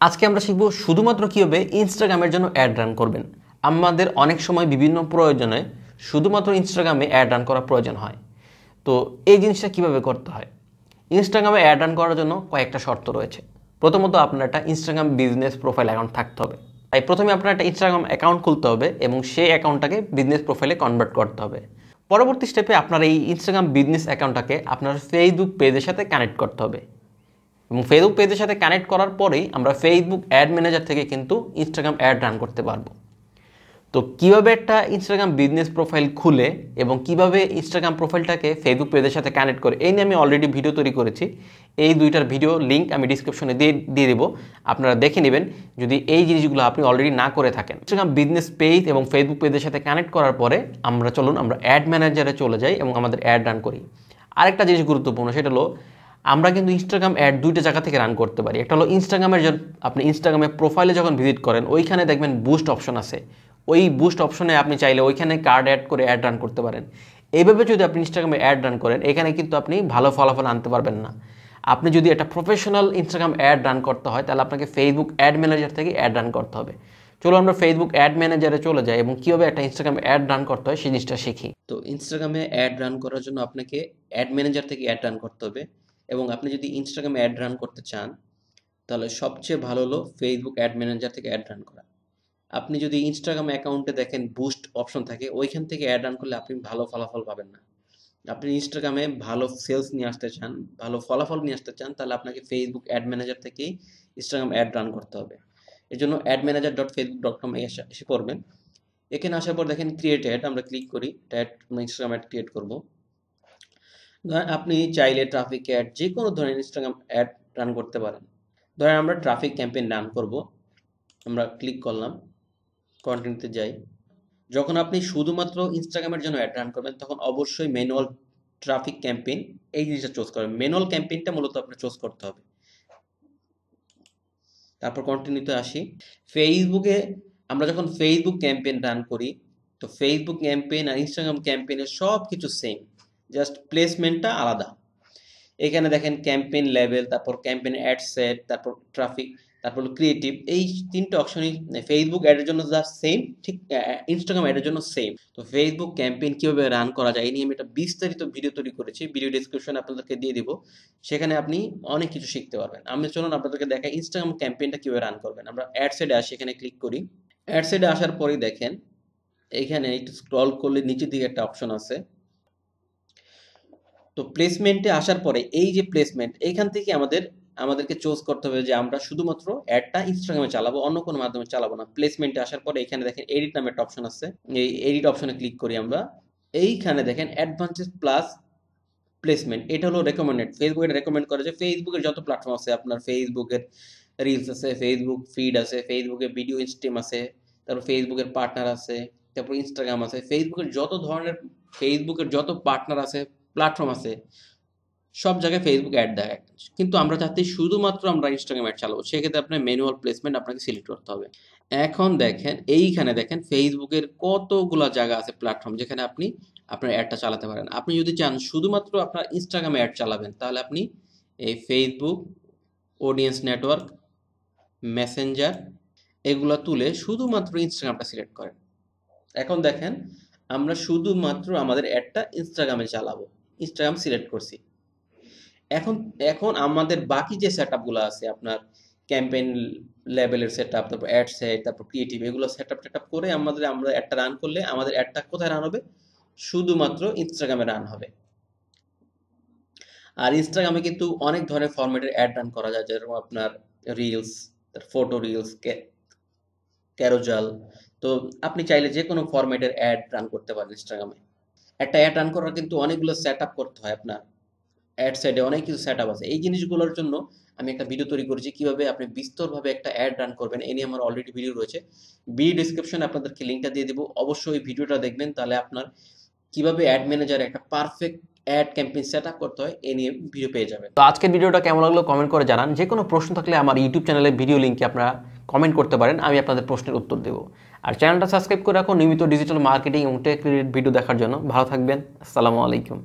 আজকে আমরা শিখব শুধুমাত্র কীভাবে ইনস্টাগ্রামের জন্য অ্যাড রান করবেন। আমাদের অনেক সময় বিভিন্ন প্রয়োজনে শুধুমাত্র ইনস্টাগ্রামে অ্যাড রান করা প্রয়োজন হয়। তো এই জিনিসটা কিভাবে করতে হয়? ইনস্টাগ্রামে অ্যাড রান করার জন্য কয়েকটা শর্ত রয়েছে। প্রথমত আপনার একটা ইনস্টাগ্রাম বিজনেস প্রোফাইল অ্যাকাউন্ট থাকতে হবে। তাই প্রথমে আপনার একটা ইনস্টাগ্রাম অ্যাকাউন্ট খুলতে হবে এবং সেই অ্যাকাউন্টটাকে বিজনেস প্রোফাইলে কনভার্ট করতে হবে। পরবর্তী স্টেপে আপনার এই ইনস্টাগ্রাম বিজনেস অ্যাকাউন্টটাকে আপনার ফেসবুক পেজের সাথে কানেক্ট করতে হবে এবং ফেসবুক পেজের সাথে কানেক্ট করার পরেই আমরা ফেসবুক অ্যাড ম্যানেজার থেকে কিন্তু ইনস্টাগ্রাম অ্যাড রান করতে পারবো। তো কীভাবে একটা ইনস্টাগ্রাম বিজনেস প্রোফাইল খুলে এবং কিভাবে ইনস্টাগ্রাম প্রোফাইলটাকে ফেসবুক পেজের সাথে কানেক্ট করে, এই নিয়ে আমি অলরেডি ভিডিও তৈরি করেছি। এই দুইটার ভিডিও লিঙ্ক আমি ডিসক্রিপশনে দিয়ে দেবো, আপনারা দেখে নেবেন যদি এই জিনিসগুলো আপনি অলরেডি না করে থাকেন। ইনস্টাগ্রাম বিজনেস পেজ এবং ফেসবুক পেজের সাথে কানেক্ট করার পরে আমরা আমরা অ্যাড ম্যানেজারে চলে যাই এবং আমাদের অ্যাড রান করি। আরেকটা জিনিস গুরুত্বপূর্ণ, সেটা হলো আমরা কিন্তু ইনস্টাগ্রাম অ্যাড দুইটা জায়গা থেকে রান করতে পারি। একটা হলো ইনস্টাগ্রামের আপনি ইনস্টাগ্রামের প্রোফাইলে যখন ভিজিট করেন ওইখানে দেখবেন বুস্ট অপশন আছে। ওই বুস্ট অপশনে আপনি চাইলে ওইখানে কার্ড অ্যাড করে অ্যাড রান করতে পারেন। এইভাবে যদি আপনি ইনস্টাগ্রামে অ্যাড রান করেন এখানে কিন্তু আপনি ভালো ফলাফল আনতে পারবেন না। আপনি যদি একটা প্রফেশনাল ইনস্টাগ্রাম অ্যাড রান করতে হয় তাহলে আপনাকে ফেসবুক অ্যাড ম্যানেজার থেকে অ্যাড রান করতে হবে। চলো আমরা ফেসবুক অ্যাড ম্যানেজারে চলে যাই এবং কীভাবে একটা ইনস্টাগ্রাম অ্যাড রান করতে হয় সেই জিনিসটা শিখি। তো ইনস্টাগ্রামে অ্যাড রান করার জন্য আপনাকে অ্যাড ম্যানেজার থেকে অ্যাড রান করতে হবে এবং আপনি যদি ইনস্টাগ্রামে অ্যাড রান করতে চান তাহলে সবচেয়ে ভালো হলো ফেসবুক অ্যাড ম্যানেজার থেকে অ্যাড রান করা। আপনি যদি ইনস্টাগ্রাম অ্যাকাউন্টে দেখেন বুস্ট অপশন থাকে, ওইখান থেকে অ্যাড রান করলে আপনি ভালো ফলাফল পাবেন না। আপনি ইনস্টাগ্রামে ভালো সেলস নিয়ে আসতে চান, ভালো ফলাফল নিয়ে আসতে চান, তাহলে আপনাকে ফেসবুক অ্যাড ম্যানেজার থেকেই ইনস্টাগ্রাম অ্যাড রান করতে হবে। এর জন্য admanager.facebook.com এসে পড়বেন। এখানে আসার পর দেখেন ক্রিয়েট অ্যাড, আমরা ক্লিক করি। ইনস্টাগ্রাম অ্যাড ক্রিয়েট করব। ধরেন আপনি চাইলে ট্রাফিক অ্যাড, যে কোনো ধরনের ইনস্টাগ্রাম অ্যাড রান করতে পারেন। ধরেন আমরা ট্রাফিক ক্যাম্পেইন রান করব, আমরা ক্লিক করলাম, কন্টিনিউতে যাই। যখন আপনি শুধুমাত্র ইনস্টাগ্রামের জন্য অ্যাড রান করবেন তখন অবশ্যই ম্যানুয়াল ট্রাফিক ক্যাম্পেইন এই জিনিসটা চুজ করবেন। ম্যানুয়াল ক্যাম্পেইনটা মূলত আপনার চুজ করতে হবে। তারপর কন্টিনিউতে আসি। ফেসবুকে আমরা যখন ফেসবুক ক্যাম্পেইন রান করি তো ফেসবুক ক্যাম্পেইন আর ইনস্টাগ্রাম ক্যাম্পেইনের সব কিছু সেম, জাস্ট প্লেসমেন্টটা আলাদা। এখানে দেখেন ক্যাম্পেইন লেভেল, তারপর ক্যাম্পেইন অ্যাড সেট, তারপর ট্রাফিক, তারপর ক্রিয়েটিভ, এই তিনটে অপশনই ফেসবুক অ্যাডের জন্য যা সেম, ঠিক ইনস্টাগ্রাম অ্যাডের জন্য সেম। তো ফেসবুক ক্যাম্পেইন কীভাবে রান করা যায় এই নিয়ে আমি একটা বিস্তারিত ভিডিও তৈরি করেছি, ভিডিও ডিসক্রিপশনে আপনাদেরকে দিয়ে দিব, সেখানে আপনি অনেক কিছু শিখতে পারবেন। আমি চলুন আপনাদেরকে দেখাই ইনস্টাগ্রাম ক্যাম্পেইনটা কীভাবে রান করবেন। আমরা অ্যাড সেটে আসি, এখানে ক্লিক করি। অ্যাড সেটে আসার পরেই দেখেন এইখানে একটু স্ক্রল করলে নিচের দিকে একটা অপশন আছে। তো প্লেসমেন্টে আসার পরে এই যে প্লেসমেন্ট, এইখান থেকে আমাদেরকে চুজ করতে হবে যে আমরা শুধুমাত্র অ্যাডটা ইনস্টাগ্রামে চালাবো, অন্য কোনো মাধ্যমে চালাবো না। প্লেসমেন্টে আসার পরে এখানে দেখেন এডিট নামে একটা অপশন আছে, এই এডিট অপশনে ক্লিক করি আমরা। এইখানে দেখেন অ্যাডভান্সড প্লাস প্লেসমেন্ট, এটা হলো রেকমেন্ডেড। ফেসবুক এটা রেকমেন্ড করে যে ফেসবুকের যত প্ল্যাটফর্ম আছে, আপনার ফেসবুকের রিলস আছে, ফেসবুক ফিড আছে, ফেসবুকের ভিডিও স্ট্রিম আছে, তারপর ফেসবুকের পার্টনার আছে, তারপর ইনস্টাগ্রাম আছে, ফেসবুকের যত পার্টনার আছে, প্ল্যাটফর্ম আছে, সব জায়গায় ফেসবুক অ্যাড দেয়। কিন্তু আমরা চাচ্ছি শুধুমাত্র আমরা ইনস্টাগ্রাম অ্যাড চালাবো, সেক্ষেত্রে আপনার ম্যানুয়াল প্লেসমেন্ট আপনাকে সিলেক্ট করতে হবে। এখন দেখেন এইখানে দেখেন ফেসবুকের কতগুলা জায়গা আছে, প্ল্যাটফর্ম, যেখানে আপনি আপনার অ্যাডটা চালাতে পারেন। আপনি যদি চান শুধুমাত্র আপনার ইনস্টাগ্রামে অ্যাড চালাবেন তাহলে আপনি এই ফেসবুক অডিয়েন্স নেটওয়ার্ক, মেসেঞ্জার এগুলো তুলে শুধুমাত্র ইনস্টাগ্রামটা সিলেক্ট করেন। এখন দেখেন আমরা শুধুমাত্র আমাদের অ্যাডটা ইনস্টাগ্রামে চালাবো, ইনস্টাগ্রাম সিলেক্ট করছি। এখন আমাদের বাকি যে সেটআপগুলো আছে, আপনার ক্যাম্পেইন লেভেলের সেটআপ, তারপর অ্যাড সেট, তারপর ক্রিয়েটিভ, এগুলো সেটআপ করে আমরা অ্যাডটা রান করলে আমাদের অ্যাডটা কোথায় রান হবে? শুধুমাত্র ইনস্টাগ্রামে রান হবে। আর ইনস্টাগ্রামে কিন্তু অনেক ধরনের ফরম্যাটের অ্যাড রান করা যায়, যেরকম আপনার রিলস, ফটো রিলস, ক্যারোজাল। তো আপনি চাইলে যে কোনো ফরম্যাটের অ্যাড রান করতে পারেন ইনস্টাগ্রামে। একটা অ্যাড রান করার কিন্তু অনেকগুলো সেটআপ করতে হয়, আপনার অ্যাড সাইডে অনেক কিছু সেটআপ আছে। এই জিনিসগুলোর জন্য আমি একটা ভিডিও তৈরি করেছি কিভাবে আপনি বিস্তরভাবে একটা অ্যাড রান করবেন, এই নিয়ে আমার অলরেডি ভিডিও রয়েছে। ভিডিও ডিসক্রিপশনে আপনাদেরকে লিঙ্কটা দিয়ে দেবো, অবশ্যই ভিডিওটা দেখবেন, তাহলে আপনার কিভাবে অ্যাড ম্যানেজারে একটা পারফেক্ট অ্যাড ক্যাম্পেইন সেটআপ করতে হয় এই নিয়ে ভিডিও পেয়ে যাবেন। তো আজকের ভিডিওটা কেমন লাগলো কমেন্ট করে জানান। যে কোনো প্রশ্ন থাকলে আমার ইউটিউব চ্যানেলের ভিডিও লিঙ্কে আপনারা কমেন্ট করতে পারেন, আমি আপনাদের প্রশ্নের উত্তর দেবো। আর চ্যানেলটা সাবস্ক্রাইব করে রাখুন নিয়মিত ডিজিটাল মার্কেটিং এবং টেক রিলেটেড ভিডিও দেখার জন্য। ভালো থাকবেন, আসসালামু আলাইকুম।